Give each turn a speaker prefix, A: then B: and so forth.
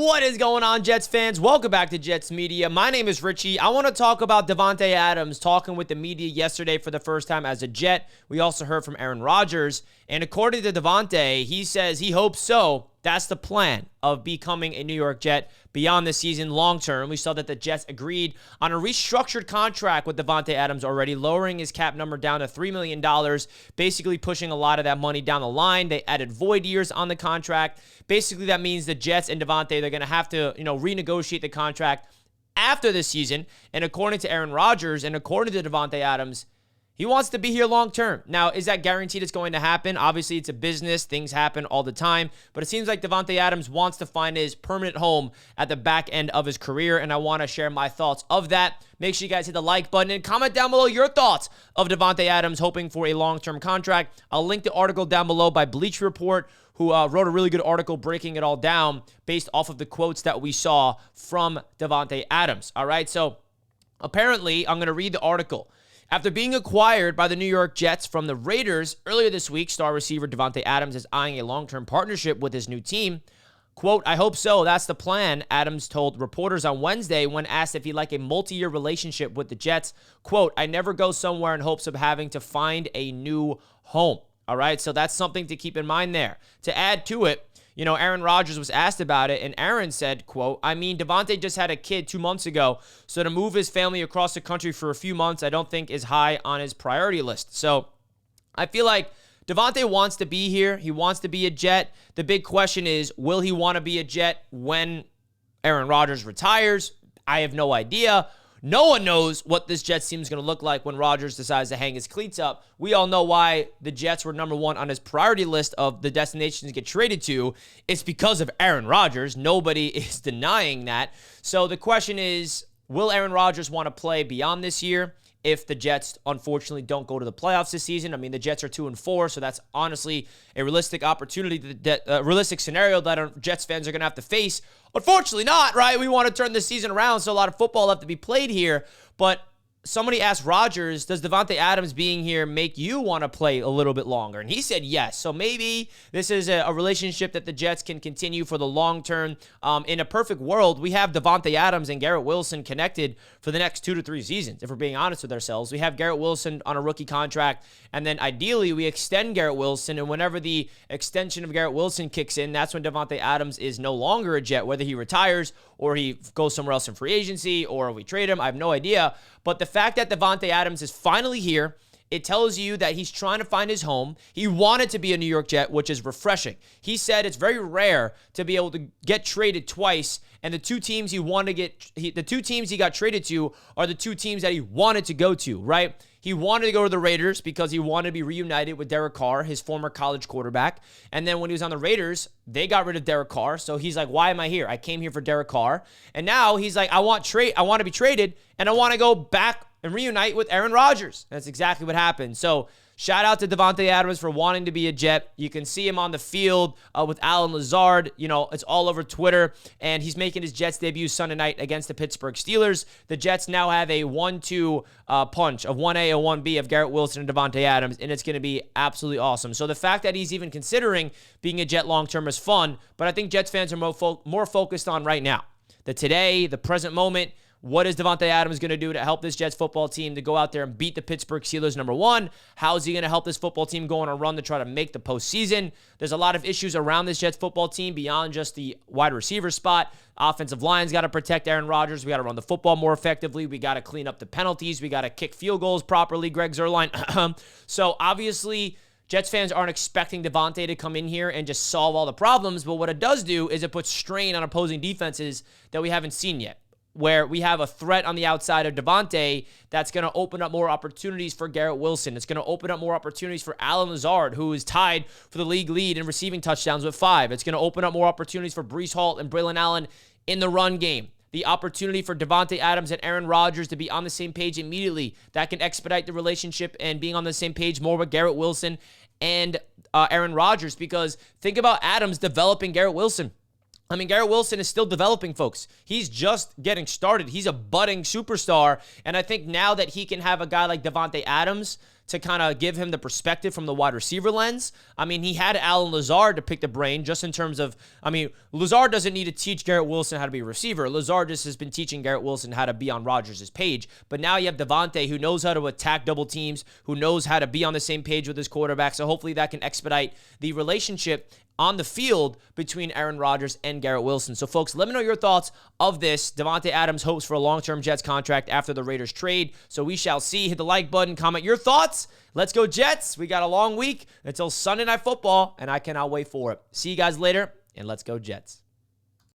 A: What is going on, Jets fans? Welcome back to Jets Media. My name is Richie. I want to talk about Davante Adams talking with the media yesterday for the first time as a Jet. We also heard from Aaron Rodgers. And according to Davante, he says he hopes so. That's the plan of becoming a New York Jet beyond the season long term. We saw that the Jets agreed on a restructured contract with Davante Adams already, lowering his cap number down to $3 million, basically pushing a lot of that money down the line. They added void years on the contract. Basically, that means the Jets and Davante, they're going to have to, renegotiate the contract after this season. And according to Aaron Rodgers and according to Davante Adams, he wants to be here long term. Now, is that guaranteed it's going to happen? Obviously, it's a business. Things happen all the time. But it seems like Davante Adams wants to find his permanent home at the back end of his career, and I want to share my thoughts of that. Make sure you guys hit the like button and comment down below your thoughts of Davante Adams hoping for a long-term contract. I'll link the article down below by Bleacher Report, who wrote a really good article breaking it all down based off of the quotes that we saw from Davante Adams. All right, so apparently, I'm going to read the article. After being acquired by the New York Jets from the Raiders earlier this week, star receiver Davante Adams is eyeing a long-term partnership with his new team. Quote, "I hope so. That's the plan," Adams told reporters on Wednesday when asked if he'd like a multi-year relationship with the Jets. Quote, "I never go somewhere in hopes of having to find a new home." All right, so that's something to keep in mind there. To add to it, Aaron Rodgers was asked about it, and Aaron said, quote, Davante just had a kid 2 months ago, so to move his family across the country for a few months, I don't think is high on his priority list. So I feel like Davante wants to be here. He wants to be a Jet. The big question is, will he want to be a Jet when Aaron Rodgers retires? I have no idea. No one knows what this Jets team is going to look like when Rodgers decides to hang his cleats up. We all know why the Jets were number one on his priority list of the destinations to get traded to. It's because of Aaron Rodgers. Nobody is denying that. So the question is, will Aaron Rodgers want to play beyond this year if the Jets, unfortunately, don't go to the playoffs this season? I mean, the Jets are 2-4, so that's honestly a realistic opportunity, realistic scenario that our Jets fans are going to have to face. Unfortunately not, right? We want to turn this season around, so a lot of football left to be played here. But somebody asked Rodgers, does Davante Adams being here make you want to play a little bit longer? And he said yes. So maybe this is a relationship that the Jets can continue for the long term. In a perfect world, we have Davante Adams and Garrett Wilson connected for the next 2 to 3 seasons, if we're being honest with ourselves. We have Garrett Wilson on a rookie contract, and then ideally we extend Garrett Wilson, and whenever the extension of Garrett Wilson kicks in, that's when Davante Adams is no longer a Jet, whether he retires or he goes somewhere else in free agency or we trade him. I have no idea. But the fact that Davante Adams is finally here, it tells you that he's trying to find his home. He wanted to be a New York Jet, which is refreshing. He said it's very rare to be able to get traded twice, and the two teams the two teams he got traded to are the two teams that he wanted to go to, right? He wanted to go to the Raiders because he wanted to be reunited with Derek Carr, his former college quarterback. And then when he was on the Raiders, they got rid of Derek Carr. So he's like, why am I here? I came here for Derek Carr. And now he's like, I want to be traded, and I want to go back and reunite with Aaron Rodgers. That's exactly what happened. So shout out to Davante Adams for wanting to be a Jet. You can see him on the field with Allen Lazard. It's all over Twitter, and he's making his Jets debut Sunday night against the Pittsburgh Steelers. The Jets now have a 1-2 punch of 1A and 1B of Garrett Wilson and Davante Adams, and it's going to be absolutely awesome. So the fact that he's even considering being a Jet long-term is fun, but I think Jets fans are more focused on right now. The today, the present moment. What is Davante Adams going to do to help this Jets football team to go out there and beat the Pittsburgh Steelers, number one? How is he going to help this football team go on a run to try to make the postseason? There's a lot of issues around this Jets football team beyond just the wide receiver spot. Offensive line's got to protect Aaron Rodgers. We got to run the football more effectively. We got to clean up the penalties. We got to kick field goals properly, Greg Zuerlein. So obviously, Jets fans aren't expecting Davante to come in here and just solve all the problems, but what it does do is it puts strain on opposing defenses that we haven't seen yet, where we have a threat on the outside of Davante that's going to open up more opportunities for Garrett Wilson. It's going to open up more opportunities for Allen Lazard, who is tied for the league lead in receiving touchdowns with 5. It's going to open up more opportunities for Breece Hall and Braylon Allen in the run game. The opportunity for Davante Adams and Aaron Rodgers to be on the same page immediately. That can expedite the relationship and being on the same page more with Garrett Wilson and Aaron Rodgers, because think about Adams developing Garrett Wilson. I mean, Garrett Wilson is still developing, folks. He's just getting started. He's a budding superstar. And I think now that he can have a guy like Davante Adams to kind of give him the perspective from the wide receiver lens. I mean, he had Alan Lazard to pick the brain just in terms of, I mean, Lazard doesn't need to teach Garrett Wilson how to be a receiver. Lazard just has been teaching Garrett Wilson how to be on Rodgers' page. But now you have Davante, who knows how to attack double teams, who knows how to be on the same page with his quarterback. So hopefully that can expedite the relationship on the field between Aaron Rodgers and Garrett Wilson. So, folks, let me know your thoughts of this. Davante Adams hopes for a long-term Jets contract after the Raiders trade. So we shall see. Hit the like button, comment your thoughts. Let's go Jets. We got a long week until Sunday Night Football, and I cannot wait for it. See you guys later, and let's go Jets.